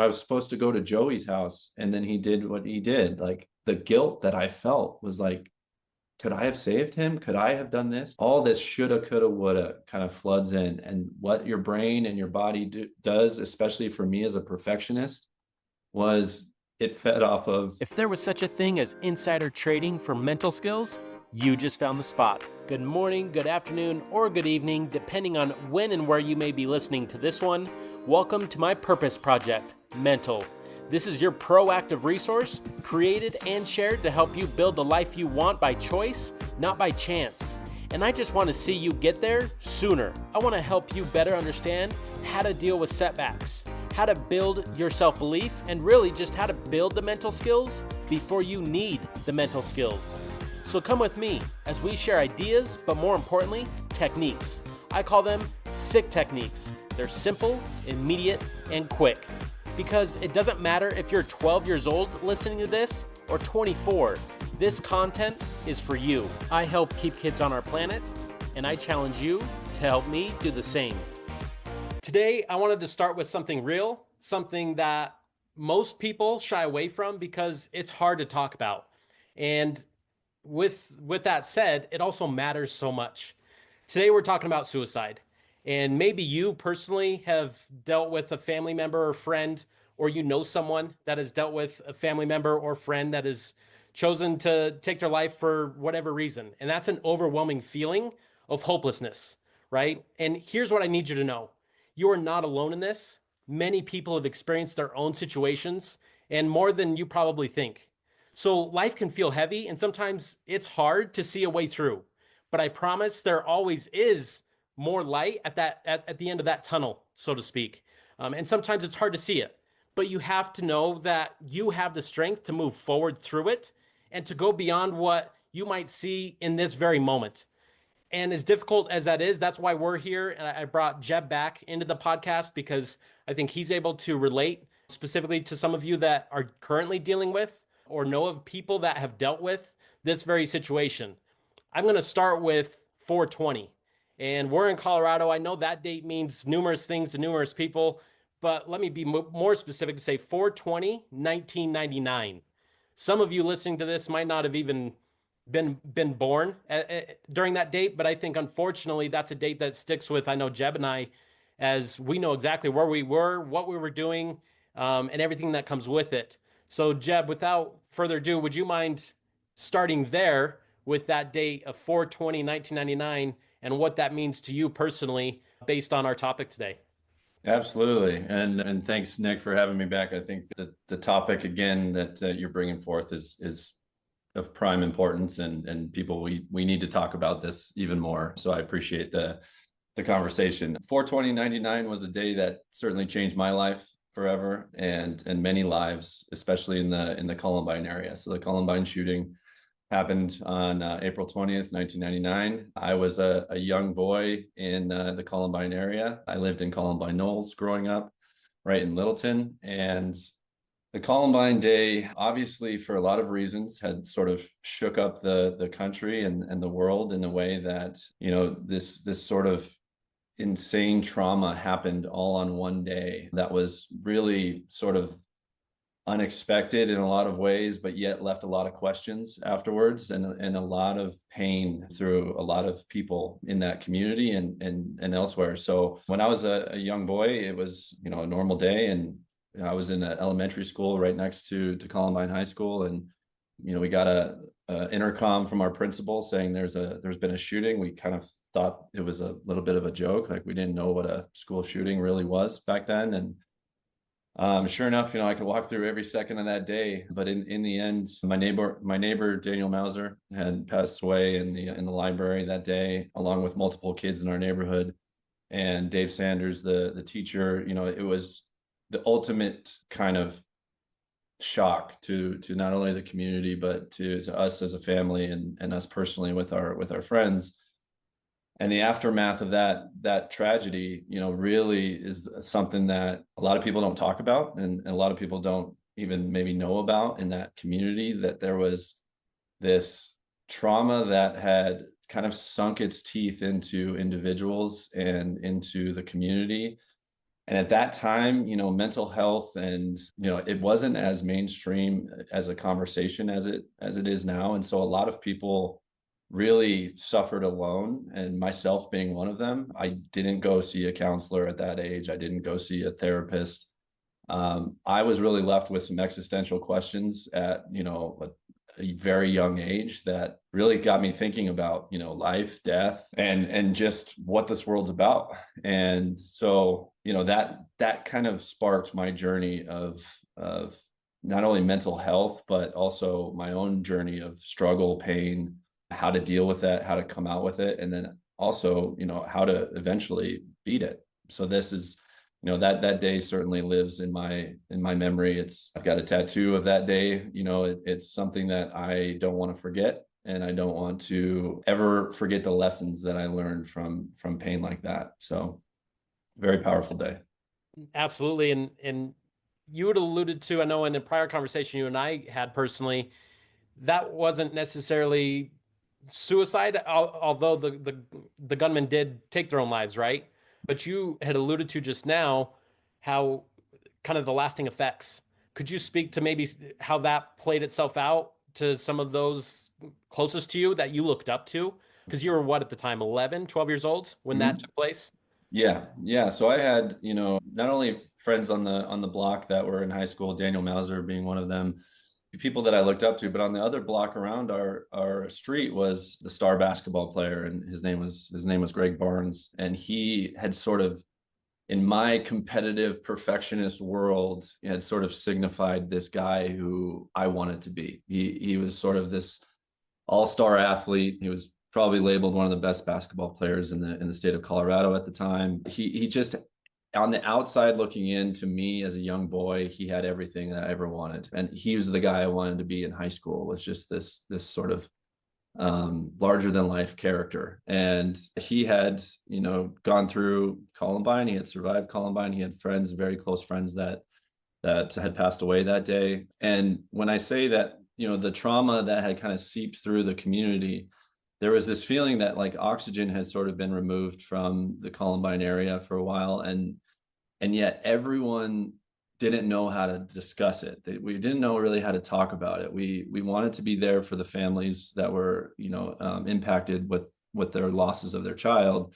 I was supposed to go to Joey's house, and then he did what he did. Like the guilt that I felt was like, could I have saved him? Could I have done this? All this shoulda, coulda, woulda kind of floods in. And what your brain and your body does, especially for me as a perfectionist, was it fed off of. If there was such a thing as insider trading for mental skills, you just found the spot. Good morning, good afternoon, or good evening, depending on when and where you may be listening to this one. Welcome to my purpose project, Mental. This is your proactive resource, created and shared to help you build the life you want by choice, not by chance. And I just want to see you get there sooner. I want to help you better understand how to deal with setbacks, how to build your self-belief, and really just how to build the mental skills before you need the mental skills. So come with me as we share ideas, but more importantly, techniques. I call them SICK techniques. They're simple, immediate, and quick. Because it doesn't matter if you're 12 years old listening to this or 24, this content is for you. I help keep kids on our planet, and I challenge you to help me do the same. Today, I wanted to start with something real, something that most people shy away from because it's hard to talk about. And with that said, it also matters so much. Today, we're talking about suicide. And maybe you personally have dealt with a family member or friend, or you know someone that has dealt with a family member or friend that has chosen to take their life for whatever reason. And that's an overwhelming feeling of hopelessness, right? And here's what I need you to know. You are not alone in this. Many people have experienced their own situations, and more than you probably think. So life can feel heavy, and sometimes it's hard to see a way through. But I promise there always is more light at the end of that tunnel, so to speak. And sometimes it's hard to see it, but you have to know that you have the strength to move forward through it and to go beyond what you might see in this very moment. And as difficult as that is, that's why we're here. And I brought Jeb back into the podcast because I think he's able to relate specifically to some of you that are currently dealing with or know of people that have dealt with this very situation. I'm going to start with 420. And we're in Colorado. I know that date means numerous things to numerous people, but let me be more specific to say 420, 1999. Some of you listening to this might not have even been born during that date, but I think unfortunately that's a date that sticks with, I know Jeb and I, as we know exactly where we were, what we were doing, and everything that comes with it. So Jeb, without further ado, would you mind starting there with that date of 420, 1999, and what that means to you personally based on our topic today? Absolutely. And thanks, Nick, for having me back. I think that the topic again that you're bringing forth is of prime importance, and people, we need to talk about this even more. So I appreciate the conversation. 42099 was a day that certainly changed my life forever, and many lives, especially in the Columbine area. So the Columbine shooting happened on April 20th, 1999. I was a young boy in the Columbine area. I lived in Columbine Knolls growing up, right in Littleton. And the Columbine Day, obviously, for a lot of reasons, had sort of shook up the country and the world in a way that, you know, this sort of insane trauma happened all on one day that was really sort of unexpected in a lot of ways, but yet left a lot of questions afterwards, and a lot of pain through a lot of people in that community and elsewhere. So when I was a young boy, it was, you know, a normal day, and I was in an elementary school right next to Columbine High School, and you know, we got a intercom from our principal saying there's been a shooting. We kind of thought it was a little bit of a joke, like we didn't know what a school shooting really was back then. And sure enough, you know, I could walk through every second of that day. But in the end, my neighbor Daniel Mauser had passed away in the library that day, along with multiple kids in our neighborhood. And Dave Sanders, the teacher, you know, it was the ultimate kind of shock to not only the community, but to us as a family, and us personally with our friends. And the aftermath of that tragedy, you know, really is something that a lot of people don't talk about, and a lot of people don't even maybe know about in that community, that there was this trauma that had kind of sunk its teeth into individuals and into the community And at that time, mental health and, it wasn't as mainstream as a conversation as it is now. And so a lot of people really suffered alone, and myself being one of them. I didn't go see a counselor at that age. I didn't go see a therapist. I was really left with some existential questions at, a very young age that really got me thinking about, life, death, and just what this world's about. And so, that kind of sparked my journey of not only mental health, but also my own journey of struggle, pain, how to deal with that, how to come out with it, and then also, how to eventually beat it. So this is, that day certainly lives in my memory. I've got a tattoo of that day. It's something that I don't want to forget, and I don't want to ever forget the lessons that I learned from pain like that. So very powerful day. Absolutely. And you had alluded to, I know in a prior conversation you and I had personally, that wasn't necessarily suicide, although the gunmen did take their own lives, right? But you had alluded to just now how kind of the lasting effects. Could you speak to maybe how that played itself out to some of those closest to you that you looked up to? Because you were what at the time, 11, 12 years old when that took place? Yeah. So I had, not only friends on the block that were in high school, Daniel Mauser being one of them, people that I looked up to, but on the other block around our street was the star basketball player, and his name was Greg Barnes, and he had sort of, in my competitive perfectionist world, had sort of signified this guy who I wanted to be. He was sort of this all-star athlete. He was probably labeled one of the best basketball players in the state of Colorado at the time. He just, on the outside looking in, to me as a young boy, he had everything that I ever wanted. And he was the guy I wanted to be in high school, was just this sort of larger than life character. And he had, gone through Columbine. He had survived Columbine. He had friends, very close friends that had passed away that day. And when I say that, the trauma that had kind of seeped through the community, there was this feeling that like oxygen had sort of been removed from the Columbine area for a while. And yet everyone didn't know how to discuss it. We didn't know really how to talk about it. We wanted to be there for the families that were, impacted with their losses of their child.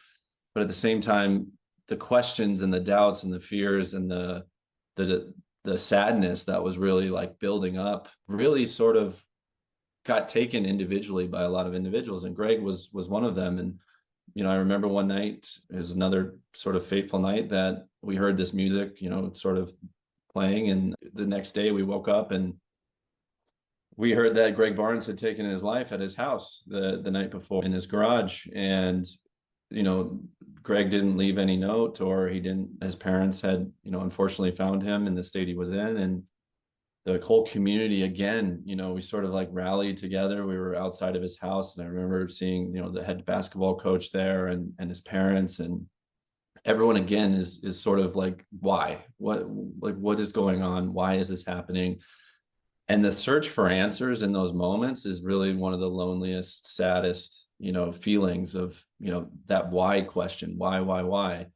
But at the same time, the questions and the doubts and the fears and the sadness that was really like building up really sort of got taken individually by a lot of individuals. And Greg was one of them. And, I remember one night, it was another sort of fateful night, that we heard this music, sort of playing. And the next day we woke up and we heard that Greg Barnes had taken his life at his house the night before in his garage. And, Greg didn't leave any note, or his parents had, unfortunately found him in the state he was in. And the whole community, again, we sort of like rallied together. We were outside of his house, and I remember seeing, the head basketball coach there and his parents, and everyone again is sort of like, why? What is going on? Why is this happening? And the search for answers in those moments is really one of the loneliest, saddest, feelings of, that why question, why?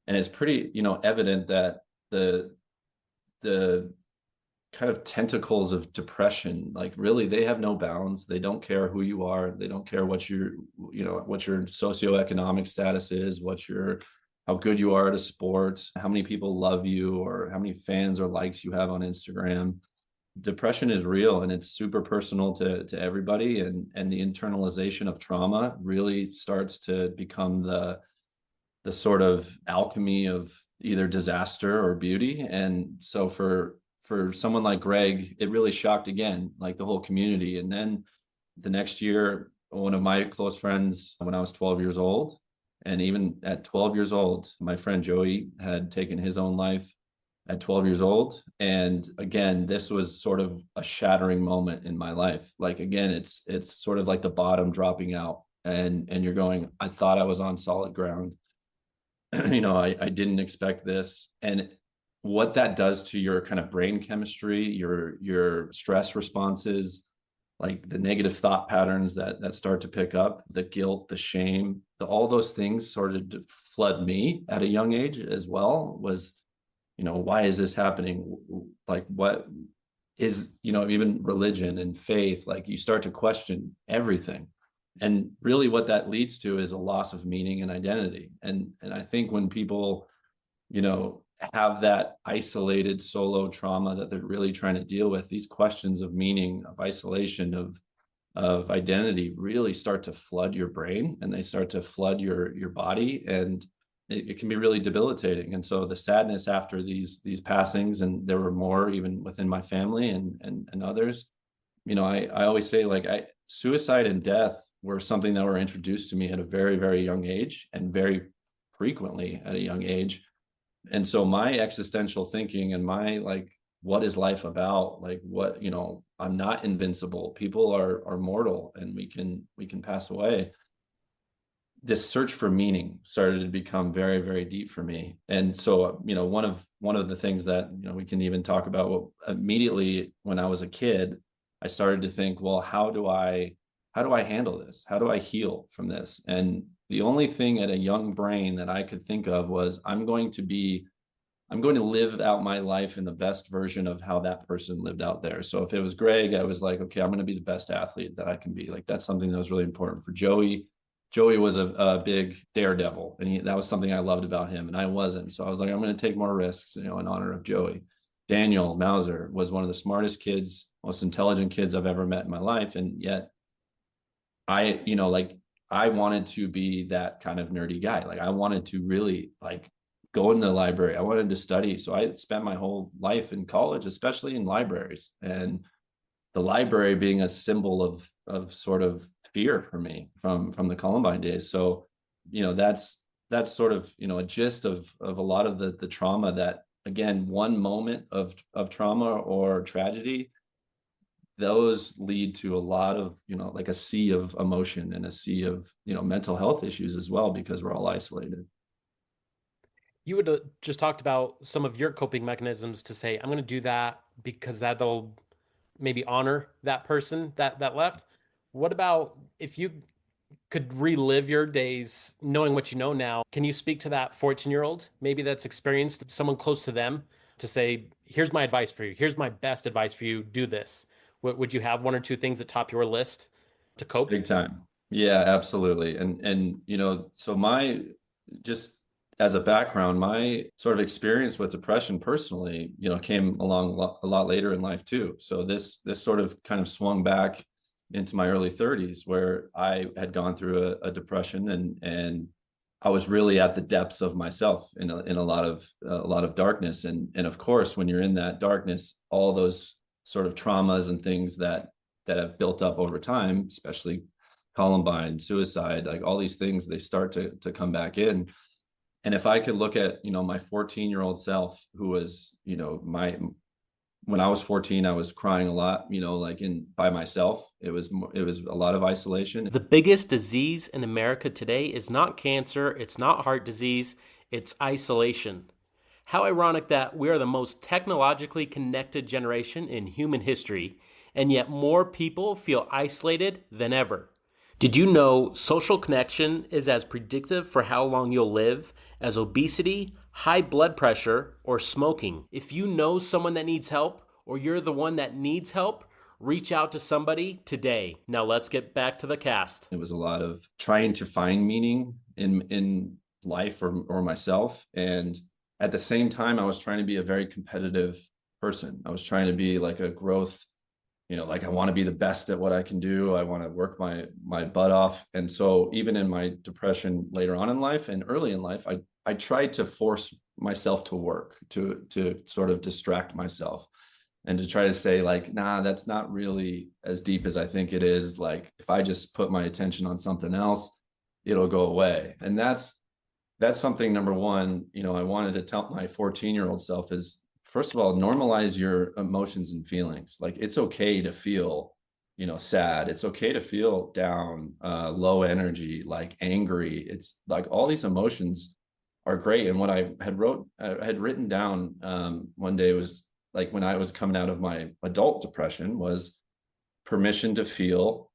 And it's pretty, evident that the kind of tentacles of depression, like really they have no bounds. They don't care who you are. They don't care what your socioeconomic status is, how good you are at a sport, how many people love you, or how many fans or likes you have on Instagram. Depression is real, and it's super personal to everybody. And the internalization of trauma really starts to become the sort of alchemy of either disaster or beauty. And so for someone like Greg, it really shocked again, like the whole community. And then the next year, one of my close friends, when I was 12 years old, and even at 12 years old, my friend Joey had taken his own life at 12 years old. And again, this was sort of a shattering moment in my life. Like, again, it's sort of like the bottom dropping out, and you're going, I thought I was on solid ground. I didn't expect this. And what that does to your kind of brain chemistry, your stress responses, like the negative thought patterns that start to pick up, the guilt, the shame, all those things sort of flood me at a young age as well, was why is this happening? Like, what is, even religion and faith, like you start to question everything. And really what that leads to is a loss of meaning and identity. And I think when people, have that isolated solo trauma that they're really trying to deal with, these questions of meaning, of isolation, of identity really start to flood your brain, and they start to flood your body, and it can be really debilitating. And so the sadness after these passings, and there were more even within my family and others, I always say, like, suicide and death were something that were introduced to me at a very, very young age, and very frequently at a young age. And so my existential thinking and my, like, what is life about? Like, what, I'm not invincible. People are mortal, and we can pass away. This search for meaning started to become very, very deep for me. And so, one of the things that, we can even talk about, well, immediately when I was a kid, I started to think, well, how do I handle this? How do I heal from this? And the only thing at a young brain that I could think of was, I'm going to live out my life in the best version of how that person lived out there. So if it was Greg, I was like, okay, I'm going to be the best athlete that I can be. Like, that's something that was really important for Joey. Joey was a big daredevil, and that was something I loved about him, and I wasn't. So I was like, I'm going to take more risks, in honor of Joey. Daniel Mauser was one of the smartest kids, most intelligent kids I've ever met in my life. And yet I wanted to be that kind of nerdy guy. Like, I wanted to really, like, go in the library. I wanted to study. So I spent my whole life in college, especially in libraries, and the library being a symbol of sort of fear for me from the Columbine days. So, that's sort of, a gist of a lot of the trauma that, again, one moment of trauma or tragedy, those lead to a lot of, like a sea of emotion and a sea of, mental health issues as well, because we're all isolated. You would just talked about some of your coping mechanisms to say, I'm going to do that because that'll maybe honor that person that left. What about if you could relive your days knowing what you know now? Can you speak to that 14-year-old, maybe that's experienced someone close to them, to say, here's my advice for you. Here's my best advice for you. Do this. Would you have one or two things that top your list to cope? Big time. Yeah, absolutely. And so my, just as a background, my sort of experience with depression personally, came along a lot later in life too. So this sort of kind of swung back into my early 30s, where I had gone through a depression, and I was really at the depths of myself in a lot of darkness. And of course, when you're in that darkness, all those sort of traumas and things that have built up over time, especially Columbine, suicide, like all these things, they start to come back in. And if I could look at, my 14-year-old self, who was, when I was 14, I was crying a lot, like by myself. It was a lot of isolation. The biggest disease in America today is not cancer, it's not heart disease, it's isolation. How ironic that we are the most technologically connected generation in human history, and yet more people feel isolated than ever. Did you know social connection is as predictive for how long you'll live as obesity, high blood pressure, or smoking? If you know someone that needs help, or you're the one that needs help, reach out to somebody today. Now let's get back to the cast. It was a lot of trying to find meaning in life or myself. And at the same time, I was trying to be a very competitive person. I was trying to be like a growth, like I want to be the best at what I can do. I want to work my butt off. And so even in my depression later on in life and early in life, I tried to force myself to work, to sort of distract myself, and to try to say, like, nah, that's not really as deep as I think it is. Like, if I just put my attention on something else, it'll go away. And that's something, number one, I wanted to tell my 14-year-old self is, first of all, normalize your emotions and feelings. Like, it's okay to feel, sad. It's okay to feel down, low energy, like angry. It's like all these emotions are great. And what I had written down one day was, like, when I was coming out of my adult depression, was permission to feel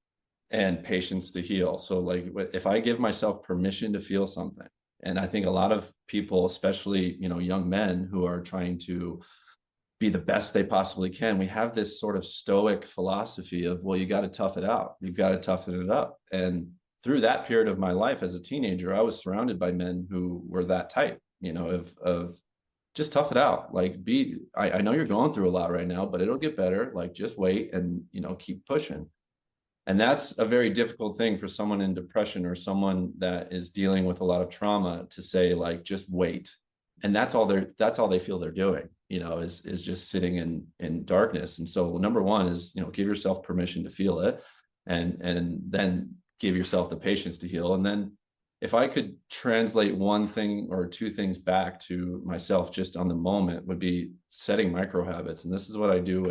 and patience to heal. So, like, if I give myself permission to feel something, And I think a lot of people, especially, young men who are trying to be the best they possibly can, we have this sort of stoic philosophy of, well, you got to tough it out. You've got to toughen it up. And through that period of my life as a teenager, I was surrounded by men who were that type, of just tough it out. Like I know you're going through a lot right now, but it'll get better. Like just wait and, keep pushing. And that's a very difficult thing for someone in depression or someone that is dealing with a lot of trauma to say, like, just wait. And that's all they feel they're doing, is just sitting in darkness. And so number one is, give yourself permission to feel it, and then give yourself the patience to heal. And then if I could translate one thing or two things back to myself just on the moment, would be setting micro habits. And this is what I do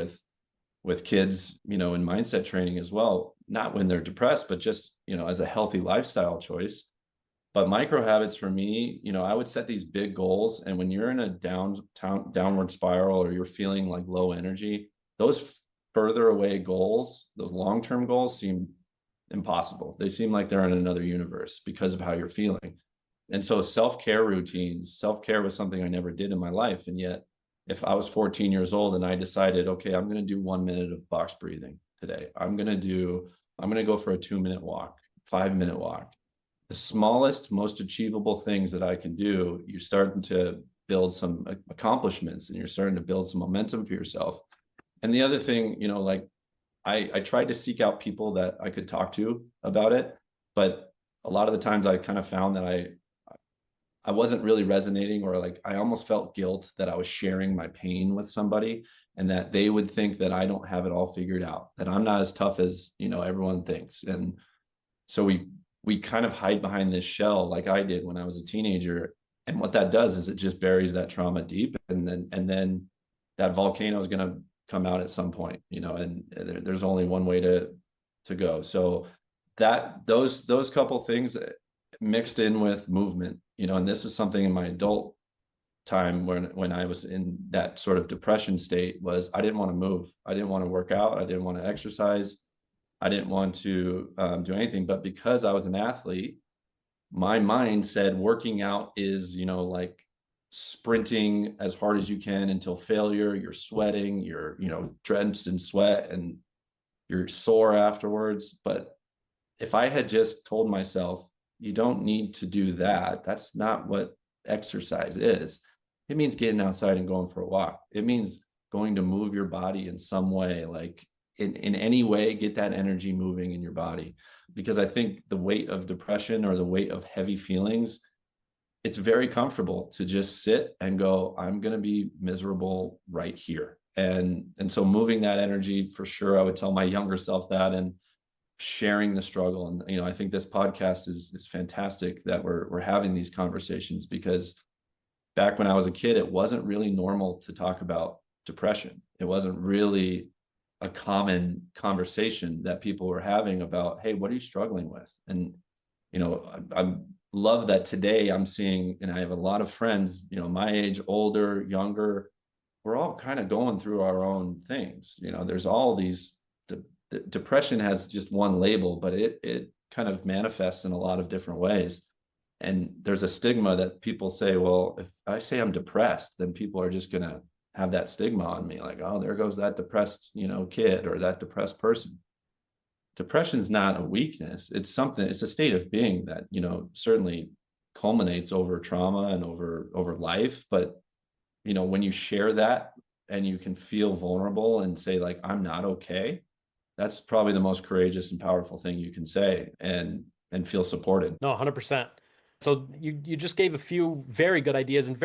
with kids, in mindset training as well, not when they're depressed, but just, as a healthy lifestyle choice. But micro habits for me, I would set these big goals. And when you're in a downward spiral, or you're feeling like low energy, those further away goals, those long-term goals, seem impossible. They seem like they're in another universe because of how you're feeling. And so self-care was something I never did in my life. And yet, if I was 14 years old and I decided, okay, I'm going to do 1 minute of box breathing today. I'm going to go for a 2-minute walk, 5-minute walk. The smallest, most achievable things that I can do, you're starting to build some accomplishments, and you're starting to build some momentum for yourself. And the other thing, like I tried to seek out people that I could talk to about it, but a lot of the times I kind of found that I wasn't really resonating, or like I almost felt guilt that I was sharing my pain with somebody, and that they would think that I don't have it all figured out, that I'm not as tough as, everyone thinks. And so we kind of hide behind this shell, like I did when I was a teenager. And what that does is it just buries that trauma deep. And then that volcano is going to come out at some point, and there's only one way to go. So those couple things mixed in with movement, and this was something in my adult time when I was in that sort of depression state, was I didn't want to move. I didn't want to work out. I didn't want to exercise. I didn't want to do anything. But because I was an athlete, my mind said working out is, like sprinting as hard as you can until failure. You're sweating, you're, drenched in sweat, and you're sore afterwards. But if I had just told myself, you don't need to do that, that's not what exercise is. It means getting outside and going for a walk. It means going to move your body in some way, like in any way, get that energy moving in your body. Because I think the weight of depression, or the weight of heavy feelings, it's very comfortable to just sit and go, I'm going to be miserable right here. And so moving that energy, for sure, I would tell my younger self that, and sharing the struggle. And, I think this podcast is fantastic that we're having these conversations, because back when I was a kid, it wasn't really normal to talk about depression. It wasn't really a common conversation that people were having about, hey, what are you struggling with? And, I love that today I'm seeing, and I have a lot of friends, my age, older, younger, we're all kind of going through our own things. There's all these, depression has just one label, but it kind of manifests in a lot of different ways. And there's a stigma that people say, well, if I say I'm depressed, then people are just going to have that stigma on me, like, oh, there goes that depressed, kid, or that depressed person. Depression's not a weakness. It's a state of being that, certainly culminates over trauma and over life. But, when you share that and you can feel vulnerable and say, like, I'm not okay, that's probably the most courageous and powerful thing you can say, and feel supported. No, 100%. So you just gave a few very good ideas, and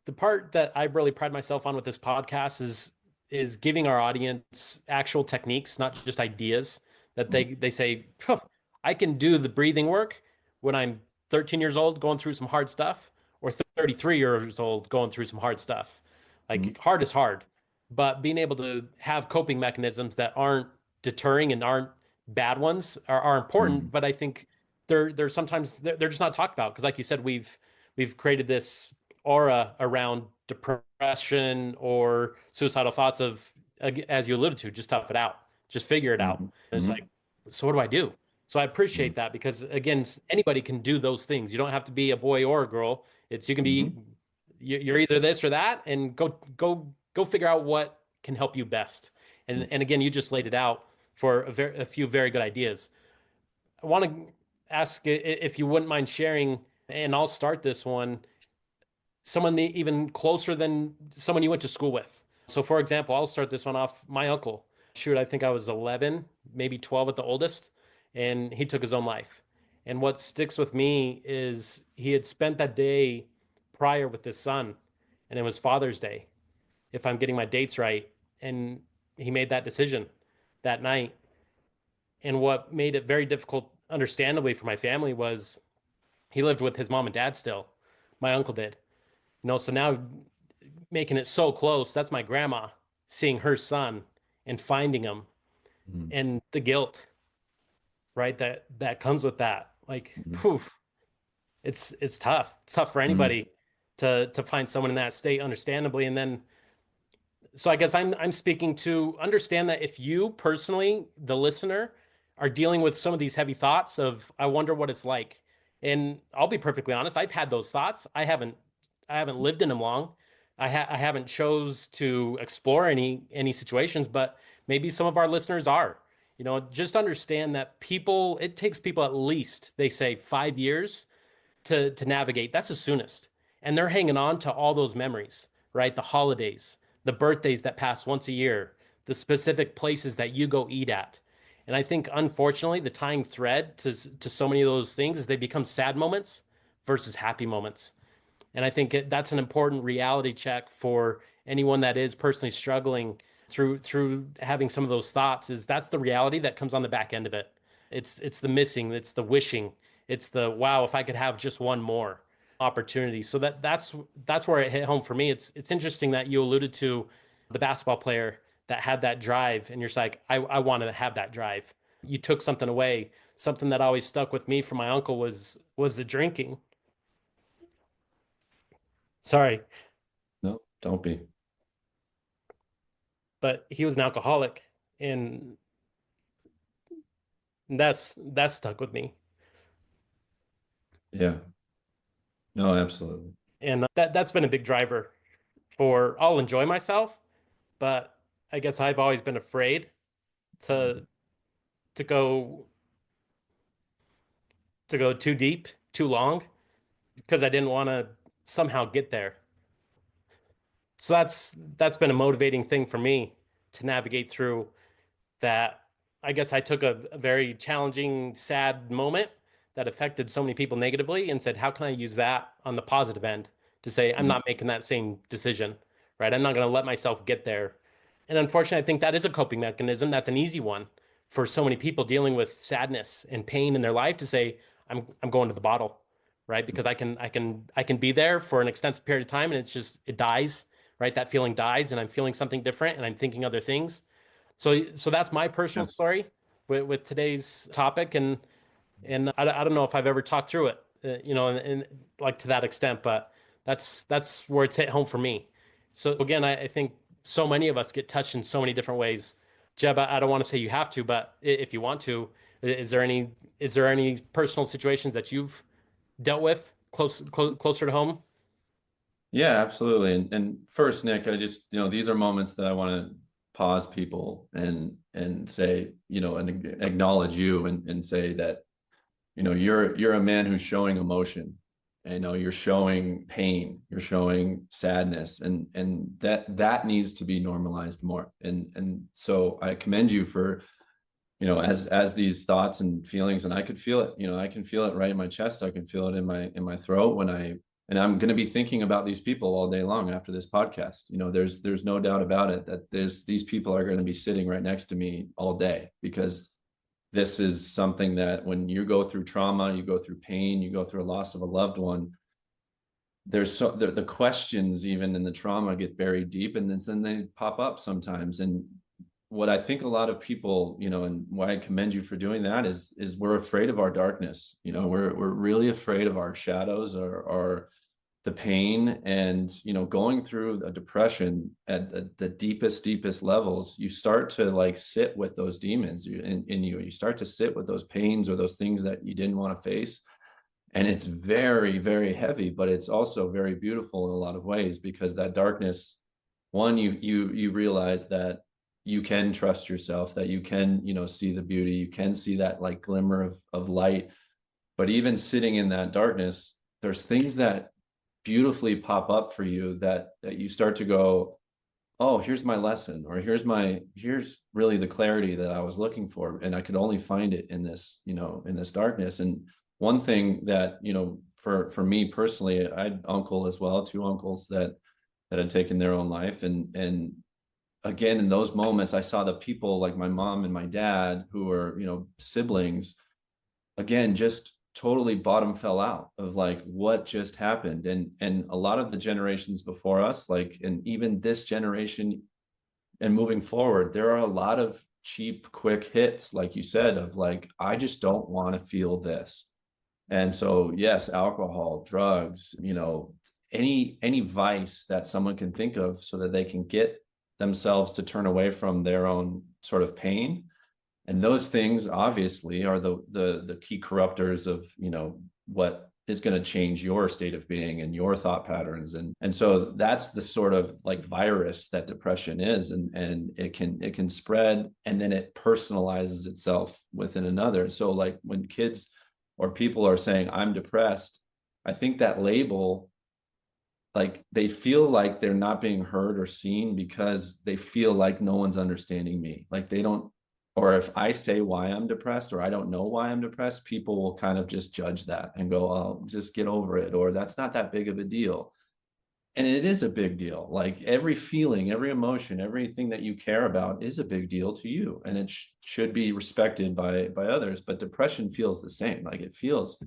the part that I really pride myself on with this podcast is giving our audience actual techniques, not just ideas that they say, huh, I can do the breathing work when I'm 13 years old going through some hard stuff, or 33 years old going through some hard stuff. Like, hard is hard, but being able to have coping mechanisms that aren't deterring and aren't bad ones are important. But I think they're sometimes they're just not talked about, because, like you said, we've created this aura around depression or suicidal thoughts of, as you alluded to, just tough it out, just figure it out. And it's like, so what do I do? So I appreciate that, because again, anybody can do those things. You don't have to be a boy or a girl. You can be, Mhm. you're either this or that, and go figure out what can help you best. And again, you just laid it out for a few very good ideas. I want to ask if you wouldn't mind sharing, and I'll start this one, someone even closer than someone you went to school with. So, for example, I'll start this one off. My uncle, shoot, I think I was 11, maybe 12 at the oldest, and he took his own life. And what sticks with me is he had spent that day prior with his son, and it was Father's Day, if I'm getting my dates right. And he made that decision that night. And what made it very difficult, understandably, for my family was he lived with his mom and dad still. My uncle did. So now making it so close, that's my grandma seeing her son and finding him, Mhm. and the guilt, right? That comes with that. Like, Mhm. poof, it's tough. It's tough for Mhm. anybody to find someone in that state, understandably. And then, so I guess I'm speaking to understand that if you personally, the listener, are dealing with some of these heavy thoughts of, I wonder what it's like. And I'll be perfectly honest, I've had those thoughts. I haven't lived in them long. I haven't chose to explore any situations, but maybe some of our listeners are. Just understand that it takes people at least, they say, 5 years to navigate. That's the soonest. And they're hanging on to all those memories, right? The holidays, the birthdays that pass once a year, the specific places that you go eat at. And I think, unfortunately, the tying thread to so many of those things is they become sad moments versus happy moments. And I think that's an important reality check for anyone that is personally struggling through having some of those thoughts. Is that's the reality that comes on the back end of it. It's the missing, it's the wishing, it's the wow, if I could have just one more opportunity. So that's where it hit home for me. It's interesting that you alluded to the basketball player that had that drive, and you're just like, I want to have that drive. You took something away. Something that always stuck with me from my uncle was the drinking. Sorry, No, don't be. but he was an alcoholic, and that's stuck with me. Yeah. No, absolutely. And that's been a big driver for, I'll enjoy myself, but I guess I've always been afraid to to go to go too deep, too long, because I didn't want to somehow get there. So that's been a motivating thing for me to navigate through that. I guess I took a very challenging, sad moment that affected so many people negatively and said, how can I use that on the positive end to say, I'm Mhm. not making that same decision, right? I'm not going to let myself get there. And unfortunately, I think that is a coping mechanism. That's an easy one for so many people dealing with sadness and pain in their life to say, I'm going to the bottle, right? Because I can be there for an extensive period of time, and it dies, right? That feeling dies, and I'm feeling something different, and I'm thinking other things. So that's my personal Yeah. story with today's topic, and I don't know if I've ever talked through it, and like to that extent, but that's where it's hit home for me. So again, I think so many of us get touched in so many different ways. Jeb, I don't want to say you have to, but if you want to, is there any personal situations that you've dealt with closer to home? Yeah, absolutely. And first, Nick, I just, these are moments that I want to pause people and say, and acknowledge you and say that, you're a man who's showing emotion. You're showing pain, you're showing sadness, and that needs to be normalized more. And so I commend you for, as these thoughts and feelings, and I could feel it, I can feel it right in my chest. I can feel it in my throat and I'm going to be thinking about these people all day long after this podcast. There's no doubt about it that these people are going to be sitting right next to me all day, because this is something that when you go through trauma, you go through pain, you go through a loss of a loved one, the questions even in the trauma get buried deep, and then they pop up sometimes. And what I think a lot of people, and why I commend you for doing that is we're afraid of our darkness. We're really afraid of our shadows, or the pain and, going through a depression at the deepest levels, you start to like sit with those demons in you. You start to sit with those pains or those things that you didn't want to face. And it's very, very heavy, but it's also very beautiful in a lot of ways, because that darkness, one, you realize that you can trust yourself, that you can, see the beauty, you can see that like glimmer of light. But even sitting in that darkness, there's things that beautifully pop up for you that you start to go, oh, here's my lesson, or here's really the clarity that I was looking for, and I could only find it in this, in this darkness. And one thing that, for me personally, I had uncle as well, two uncles that had taken their own life, and again, in those moments, I saw the people like my mom and my dad, who were, siblings, again, just totally bottom fell out of like what just happened. And a lot of the generations before us, like, and even this generation and moving forward, there are a lot of cheap, quick hits, like you said, of like, I just don't want to feel this. And so, yes, alcohol, drugs, any vice that someone can think of so that they can get themselves to turn away from their own sort of pain. And those things obviously are the key corruptors of, what is going to change your state of being and your thought patterns. And so that's the sort of like virus that depression is. And it can spread, and then it personalizes itself within another. So like when kids or people are saying, I'm depressed, I think that label, like they feel like they're not being heard or seen, because they feel like no one's understanding me. Like they don't, or if I say why I'm depressed, or I don't know why I'm depressed, people will kind of just judge that and go, oh, just get over it, or that's not that big of a deal. And it is a big deal. Like every feeling, every emotion, everything that you care about is a big deal to you, and it should be respected by others. But depression feels the same. Like it feels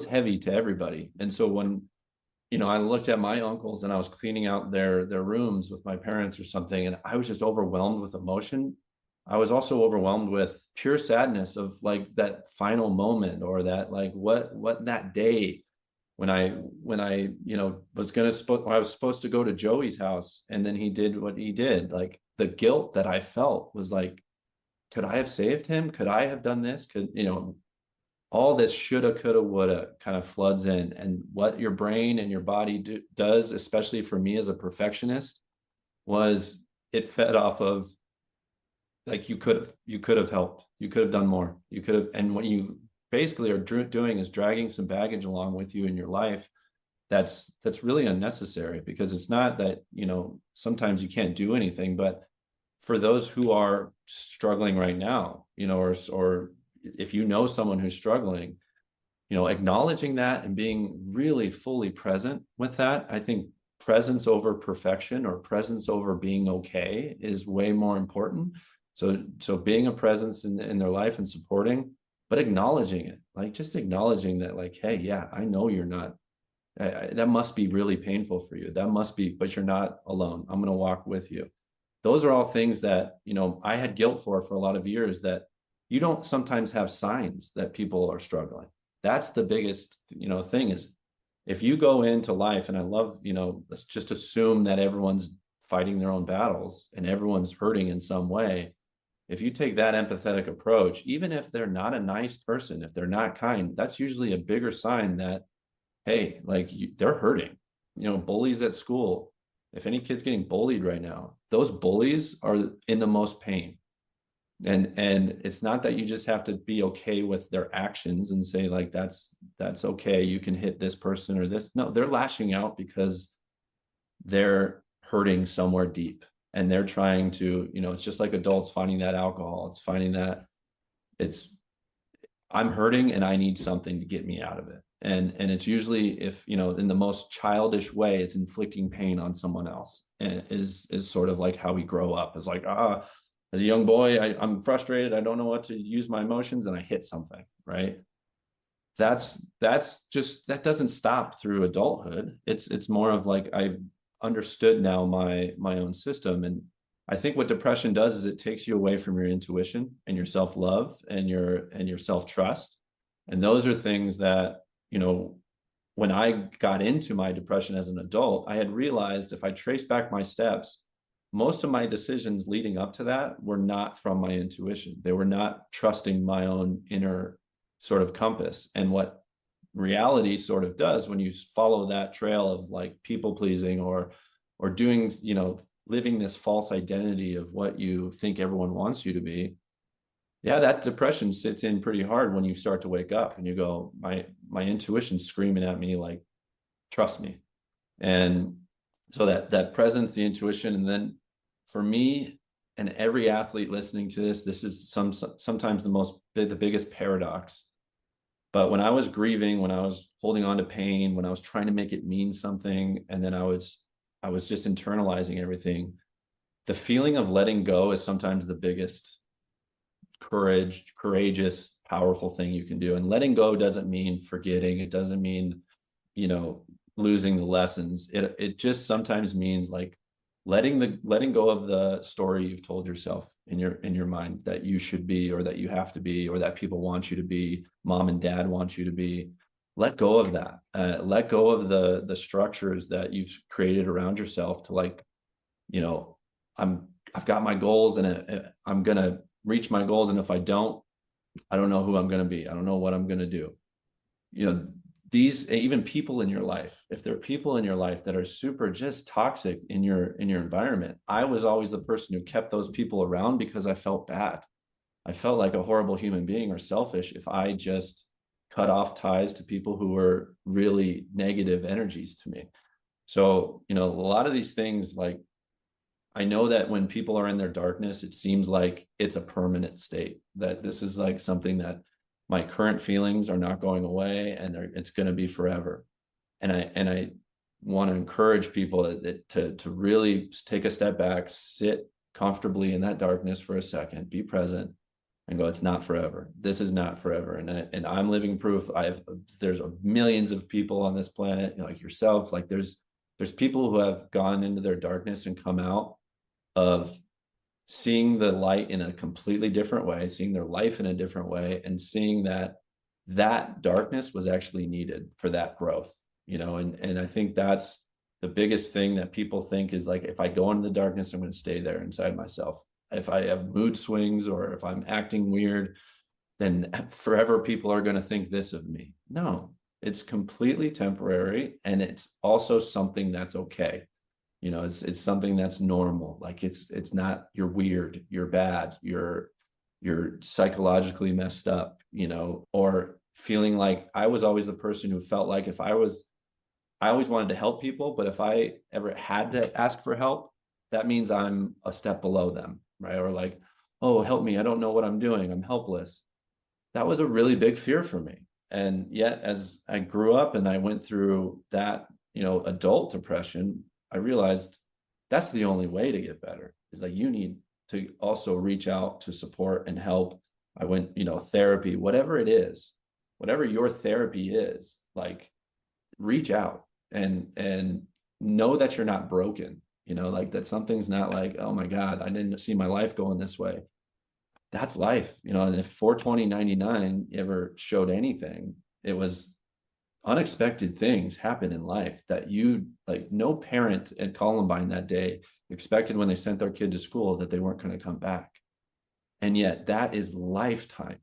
heavy to everybody. And so when, I looked at my uncles and I was cleaning out their rooms with my parents or something, and I was just overwhelmed with emotion. I was also overwhelmed with pure sadness of like that final moment, or that like what that day when I I was supposed to go to Joey's house, and then he did what he did. Like the guilt that I felt was like, could I have saved him? Could I have done this? Could, all this shoulda, coulda, woulda kind of floods in. And what your brain and your body does, especially for me as a perfectionist, was it fed off of like, you could have helped, you could have done more, you could have. And what you basically are doing is dragging some baggage along with you in your life that's really unnecessary, because it's not that, sometimes you can't do anything, but for those who are struggling right now, or if someone who's struggling, acknowledging that and being really fully present with that. I think presence over perfection, or presence over being okay, is way more important. So being a presence in their life and supporting, but acknowledging it, like just acknowledging that, like, hey, yeah, I know you're not, that must be really painful for you. That must be, but you're not alone. I'm going to walk with you. Those are all things that, I had guilt for a lot of years, that you don't sometimes have signs that people are struggling. That's the biggest, thing is, if you go into life, and I love, let's just assume that everyone's fighting their own battles and everyone's hurting in some way. If you take that empathetic approach, even if they're not a nice person, if they're not kind, that's usually a bigger sign that, hey, like they're hurting. Bullies at school, if any kid's getting bullied right now, those bullies are in the most pain. And it's not that you just have to be okay with their actions and say like, that's okay, you can hit this person or this. No, they're lashing out because they're hurting somewhere deep, and they're trying to, it's just like adults finding that alcohol. It's finding that I'm hurting and I need something to get me out of it. And it's usually, if, in the most childish way, it's inflicting pain on someone else, and is sort of like how we grow up. It's like, as a young boy, I'm frustrated. I don't know what to use my emotions, and I hit something, right? That's just, that doesn't stop through adulthood. It's more of like, I've understood now my own system. And I think what depression does is it takes you away from your intuition and your self-love and your self-trust. And those are things that, when I got into my depression as an adult, I had realized if I trace back my steps, most of my decisions leading up to that were not from my intuition. They were not trusting my own inner sort of compass. And what reality sort of does when you follow that trail of like people pleasing or doing, living this false identity of what you think everyone wants you to be, yeah, that depression sits in pretty hard when you start to wake up and you go, my intuition's screaming at me like, trust me. And so that presence, the intuition, and then for me and every athlete listening to this is sometimes the biggest paradox. But when I was grieving, when I was holding on to pain, when I was trying to make it mean something, and then I was just internalizing everything, the feeling of letting go is sometimes the biggest courageous, powerful thing you can do. And letting go doesn't mean forgetting. It doesn't mean, losing the lessons. It just sometimes means like letting go of the story you've told yourself in your mind that you should be, or that you have to be, or that people want you to be, mom and dad want you to be. Let go of that. Let go of the structures that you've created around yourself to like, I've got my goals and I'm gonna reach my goals, and if I don't know who I'm going to be. I don't know what I'm going to do. These even people in your life, if there are people in your life that are super just toxic in your environment, I was always the person who kept those people around because I felt bad. I felt like a horrible human being or selfish if I just cut off ties to people who were really negative energies to me. So, a lot of these things, like, I know that when people are in their darkness, it seems like it's a permanent state, that this is like something that my current feelings are not going away and it's going to be forever. And I want to encourage people to really take a step back, sit comfortably in that darkness for a second, be present and go, it's not forever. This is not forever. And I'm living proof. There's millions of people on this planet, like yourself, like there's people who have gone into their darkness and come out of seeing the light in a completely different way, seeing their life in a different way, and seeing that darkness was actually needed for that growth, and I think that's the biggest thing that people think is like, if I go into the darkness, I'm going to stay there inside myself. If I have mood swings or if I'm acting weird, then forever people are going to think this of me. No, it's completely temporary. And it's also something that's okay. It's something that's normal. Like it's not, you're weird, you're bad, you're psychologically messed up, or feeling like I was always the person who felt like I always wanted to help people, but if I ever had to ask for help, that means I'm a step below them, right? Or like, oh, help me, I don't know what I'm doing, I'm helpless. That was a really big fear for me. And yet, as I grew up and I went through that, adult depression, I realized that's the only way to get better, is like you need to also reach out to support and help. I went, therapy, whatever it is, whatever your therapy is, like reach out and know that you're not broken, like that something's not like, oh my God, I didn't see my life going this way. That's life, and if 42099 ever showed anything, it was unexpected things happen in life that no parent at Columbine that day expected when they sent their kid to school that they weren't going to come back. And yet that is lifetime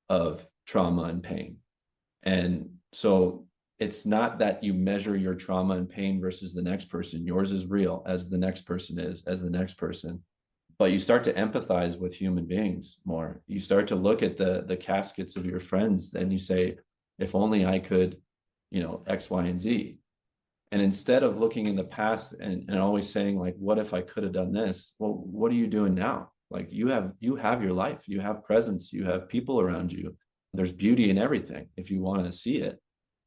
of trauma and pain. And so it's not that you measure your trauma and pain versus the next person. Yours is real as the next person is, as the next person. But you start to empathize with human beings more. You start to look at the caskets of your friends and you say, if only I could, X, Y, and Z. And instead of looking in the past and always saying like, what if I could have done this? Well, what are you doing now? Like you have your life, you have presence, you have people around you. There's beauty in everything if you want to see it.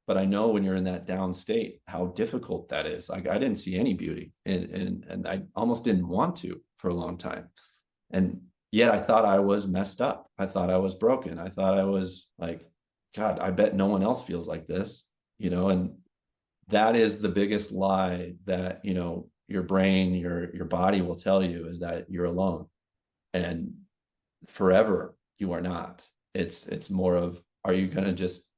But I know when you're in that down state, how difficult that is. Like I didn't see any beauty and I almost didn't want to for a long time. And yet I thought I was messed up. I thought I was broken. I thought I was like, God, I bet no one else feels like this, and that is the biggest lie that, your brain, your body will tell you, is that you're alone. And forever you are not. It's more of, are you going to just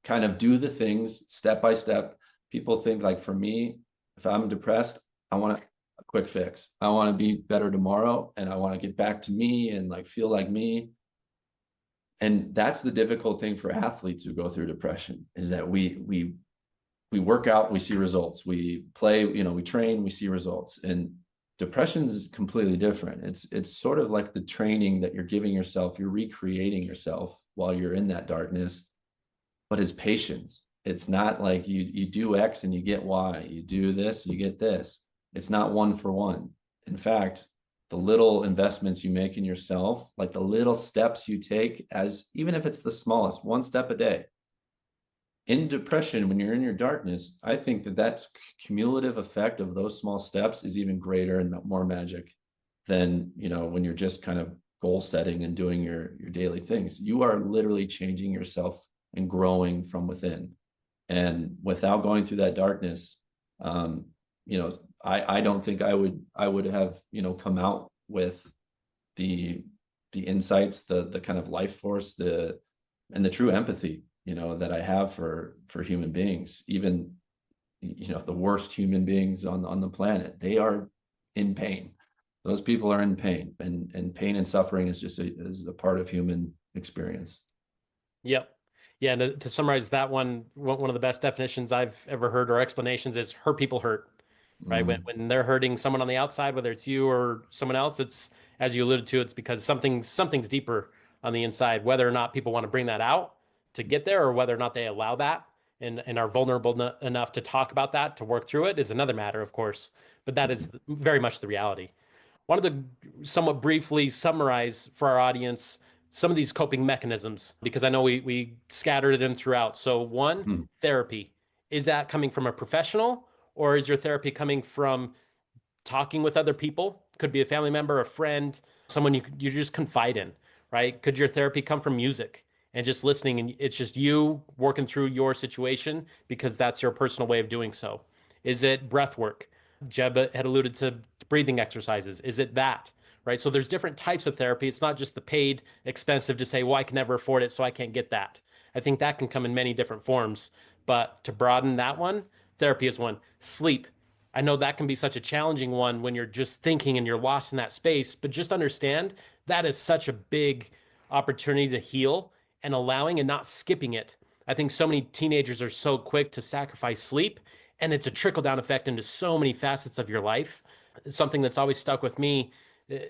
kind of do the things step by step. People think like, for me, if I'm depressed, I want a quick fix. I want to be better tomorrow, and I want to get back to me and like feel like me. And that's the difficult thing for athletes who go through depression, is that we work out, we see results. We play, we train, we see results. And depression is completely different. It's sort of like the training that you're giving yourself. You're recreating yourself while you're in that darkness, but it's patience. It's not like you do X and you get Y. You do this, you get this. It's not one for one. In fact, the little investments you make in yourself, like the little steps you take, as even if it's the smallest, one step a day. In depression, when you're in your darkness, I think that cumulative effect of those small steps is even greater and more magic than, when you're just kind of goal setting and doing your daily things. You are literally changing yourself and growing from within. And without going through that darkness, I don't think I would have, come out with the insights, the kind of life force, and the true empathy, that I have for human beings. Even, the worst human beings on the planet, they are in pain. Those people are in pain, and pain and suffering is just a part of human experience. Yep. Yeah. And to summarize that one of the best definitions I've ever heard, or explanations, is hurt people hurt, right? When they're hurting someone on the outside, whether it's you or someone else, it's, as you alluded to, it's because something's deeper on the inside. Whether or not people want to bring that out to get there, or whether or not they allow that and are vulnerable enough to talk about that, to work through it, is another matter, of course. But that is very much the reality. Wanted to somewhat briefly summarize for our audience some of these coping mechanisms, because I know we scattered them throughout. So one, therapy. Is that coming from a professional, or is your therapy coming from talking with other people? Could be a family member, a friend, someone you just confide in, right? Could your therapy come from music and just listening, and it's just you working through your situation because that's your personal way of doing so? Is it breath work? Jeb had alluded to breathing exercises. Is it that? Right? So there's different types of therapy. It's not just the paid, expensive to say, well, I can never afford it, so I can't get that. I think that can come in many different forms. But to broaden that one, therapy is one. Sleep. I know that can be such a challenging one when you're just thinking and you're lost in that space, but just understand that is such a big opportunity to heal, and allowing and not skipping it. I think so many teenagers are so quick to sacrifice sleep, and it's a trickle down effect into so many facets of your life. It's something that's always stuck with me,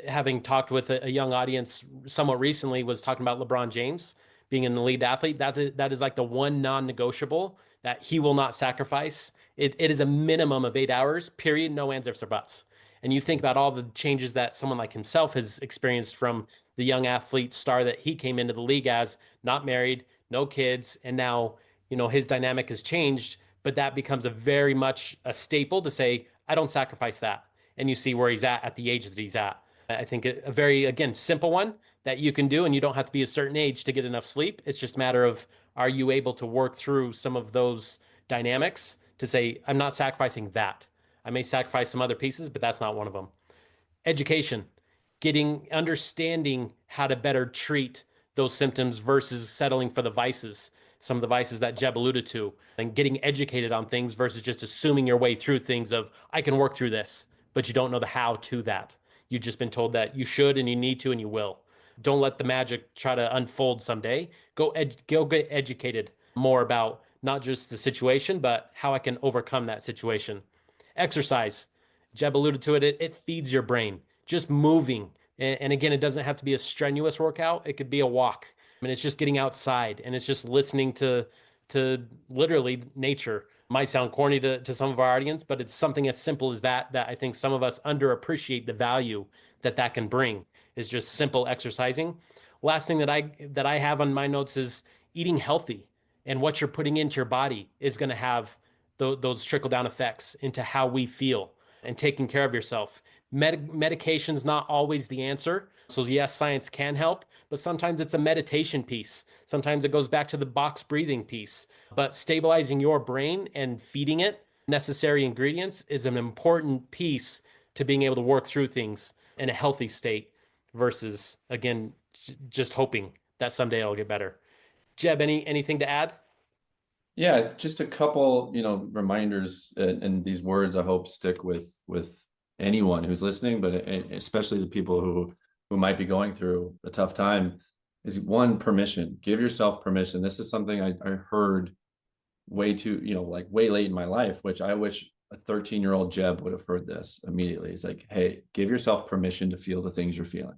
having talked with a young audience somewhat recently, was talking about LeBron James being an elite athlete. That is like the one non-negotiable that he will not sacrifice. It is a minimum of 8 hours, period, no ands, ifs, or buts. And you think about all the changes that someone like himself has experienced from the young athlete star that he came into the league as, not married, no kids, and now, his dynamic has changed, but that becomes a very much a staple to say, I don't sacrifice that. And you see where he's at the age that he's at. I think a very, again, simple one that you can do, and you don't have to be a certain age to get enough sleep. It's just a matter of, are you able to work through some of those dynamics to say, I'm not sacrificing that. I may sacrifice some other pieces, but that's not one of them. Education, understanding how to better treat those symptoms versus settling for the vices, some of the vices that Jeb alluded to, and getting educated on things versus just assuming your way through things of, I can work through this, but you don't know the how to that. You've just been told that you should and you need to and you will. Don't let the magic try to unfold someday. Go get educated more about not just the situation, but how I can overcome that situation. Exercise. Jeb alluded to it. It feeds your brain. Just moving. And again, it doesn't have to be a strenuous workout. It could be a walk. I mean, it's just getting outside, and it's just listening to literally nature. Might sound corny to some of our audience, but it's something as simple as that I think some of us underappreciate the value that can bring, is just simple exercising. Last thing that I have on my notes is eating healthy, and what you're putting into your body is going to have those trickle down effects into how we feel, and taking care of yourself. Medication's not always the answer. So yes, science can help, but sometimes it's a meditation piece. Sometimes it goes back to the box breathing piece. But stabilizing your brain and feeding it necessary ingredients is an important piece to being able to work through things in a healthy state versus, again, just hoping that someday it'll get better. Jeb, anything to add? Yeah, it's just a couple, reminders, and these words I hope stick with anyone who's listening, but especially the people who might be going through a tough time. Is one, permission. Give yourself permission. This is something I heard way too, like way late in my life, which I wish a 13-year-old Jeb would have heard this immediately. It's like, hey, give yourself permission to feel the things you're feeling.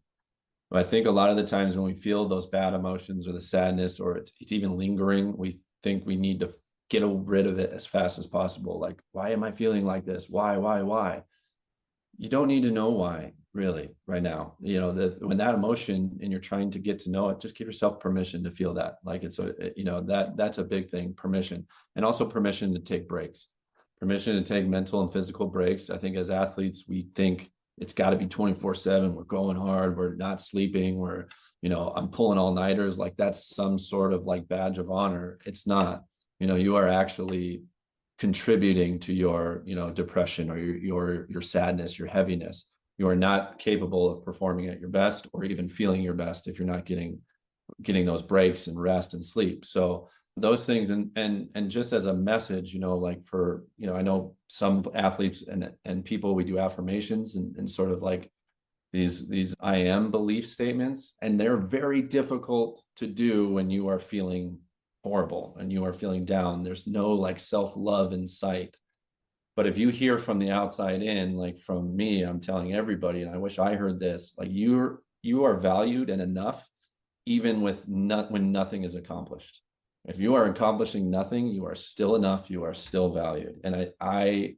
But I think a lot of the times when we feel those bad emotions or the sadness, or it's even lingering, we think we need to get rid of it as fast as possible. Like, why am I feeling like this? Why? You don't need to know why, really, right now. When that emotion and you're trying to get to know it, just give yourself permission to feel that. Like that's a big thing, permission. And also permission to take breaks, permission to take mental and physical breaks. I think as athletes, we think it's got to be 24/7. We're going hard. We're not sleeping. I'm pulling all-nighters. Like that's some sort of like badge of honor. It's not. You are actually contributing to your, depression or your sadness, your heaviness. You are not capable of performing at your best or even feeling your best if you're not getting those breaks and rest and sleep. So those things, and just as a message, like for, I know some athletes and people, we do affirmations and sort of like these I am belief statements, and they're very difficult to do when you are feeling horrible and you are feeling down. There's no like self-love in sight. But if you hear from the outside in, like from me, I'm telling everybody, and I wish I heard this, like you are valued and enough, even when nothing is accomplished. If you are accomplishing nothing, you are still enough, you are still valued. And I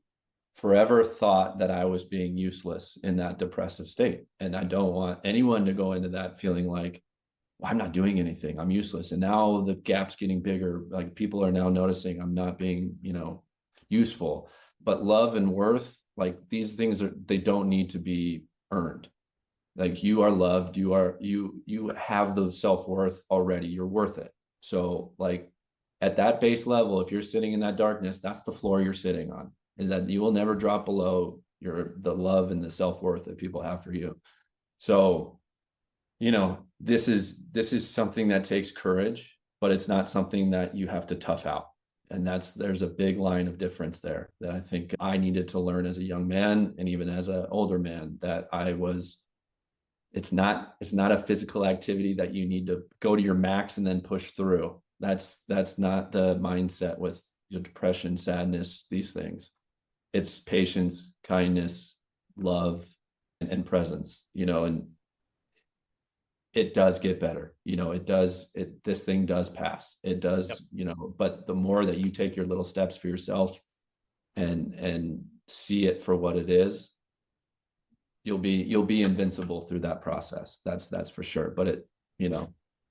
forever thought that I was being useless in that depressive state. And I don't want anyone to go into that feeling like, well, I'm not doing anything, I'm useless. And now the gap's getting bigger. Like people are now noticing I'm not being, useful. But love and worth, like these things they don't need to be earned. Like you are loved, you have the self-worth already, you're worth it. So like at that base level, if you're sitting in that darkness, that's the floor you're sitting on, is that you will never drop below the love and the self-worth that people have for you. So this is something that takes courage, but it's not something that you have to tough out. And there's a big line of difference there that I think I needed to learn as a young man, and even as an older man, that it's not a physical activity that you need to go to your max and then push through. That's not the mindset with your depression, sadness, these things. It's patience, kindness, love, and presence, and it does get better. This thing does pass. It does, Yep. But the more that you take your little steps for yourself and see it for what it is, you'll be invincible through that process. That's for sure. But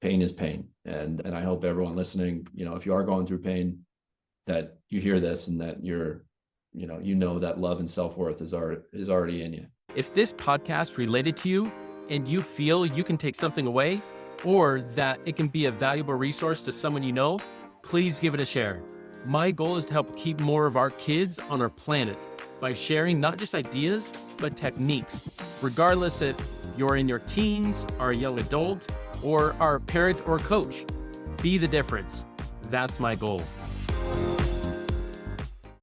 pain is pain. And I hope everyone listening, if you are going through pain, that you hear this and that that love and self-worth is already in you. If this podcast related to you and you feel you can take something away, or that it can be a valuable resource to someone you know, please give it a share. My goal is to help keep more of our kids on our planet by sharing not just ideas, but techniques. Regardless if you're in your teens, are a young adult, or are a parent or coach, be the difference. That's my goal.